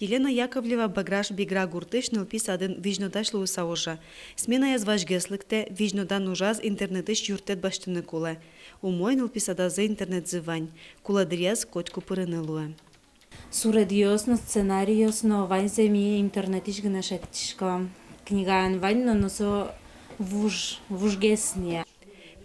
Елена Яковлева баграш бигра гуртыш нылпис адын вижнодаш луыса ожа. Смена язваш геслыкте вижнодан ужаз интернетыш юртет баштыны куле. Умой нылпис адазы интернет зывань. Куладыряз котку пырыны луэ. Суредиосно, сценариосно, вань земи интернетиш гнашеттишко. Книгаан вань, но носо вужгесния.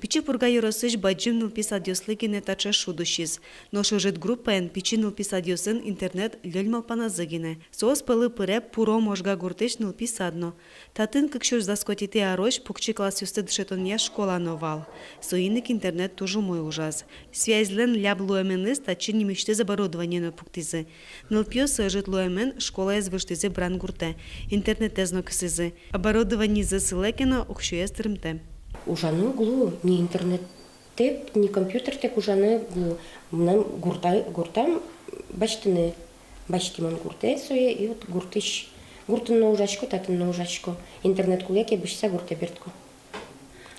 Пичи пурга юросыш баджим нылпис адьослыгине тача шудушиз. Но шожет группаен пичи нылпис адьосын интернет лёльмал паназыгине. Соос пылы пыре пуро можга гуртыш нылпис адно. Татын кыкшур заскотите арош пукчи класс юсты дшетонья школа новал. Соиник интернет тоже мой ужас. Связьлен ляб луэменыз тачи немечты заборудование на пуктизы. Нылпио сыжит луэмен школа извыштызе бран гурте. Интернет тезно кысызы. Оборудование засылекено ухшуез тырмте. Ужаны глу, не интернет теп, не компьютер тек ужаны глу. Нам гуртам бачтыны, бачтиман гурте сое, и вот гуртыш. Гуртын на ужачко, татын на ужачко. Интернет кулеке бышса гурте бертко.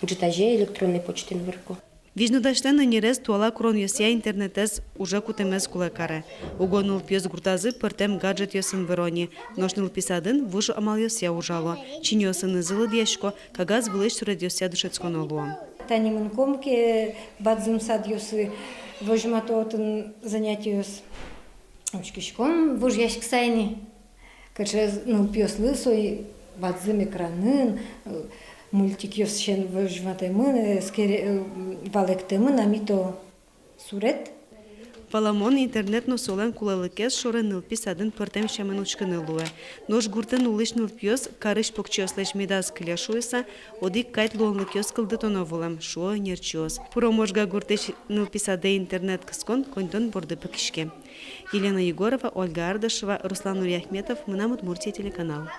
Джитаже электронной почты наверху. Вижнодаштен нерез туала крон йосия интернетез уже кутемез кулекаре. Угонул пьез гуртазы пертем гаджет йосын верони. Ношнул писадын вуж амал йосия ужало. Чин йосын изылы дьешко, кагаз вылыш суред йосия душецко нолуам. Танимын комке бадзым сад йосы вожматотын занятиёс. Очкишком вуж яшк сайни. Каче пьес лысой бадзым экранын. Мультик йосшен вожматаймын, валектемын, амито сурет. Паламон интернет но солен кулалыкес шорен нылпис адын пыртем шемен учкыны луэ. Нож гуртын улыш нылпьёс карыш покчёслеш медаз кляшуйса, одик кайт луонлыкёс кылдытоно волем, шуо нерчёс. Пуро можга гуртеш нылпис аде интернет кыскон контон борды пекишке. Елена Егорова, Ольга Ардашева, Руслан Нурьяхметов, Мынам Удмуртия телеканал.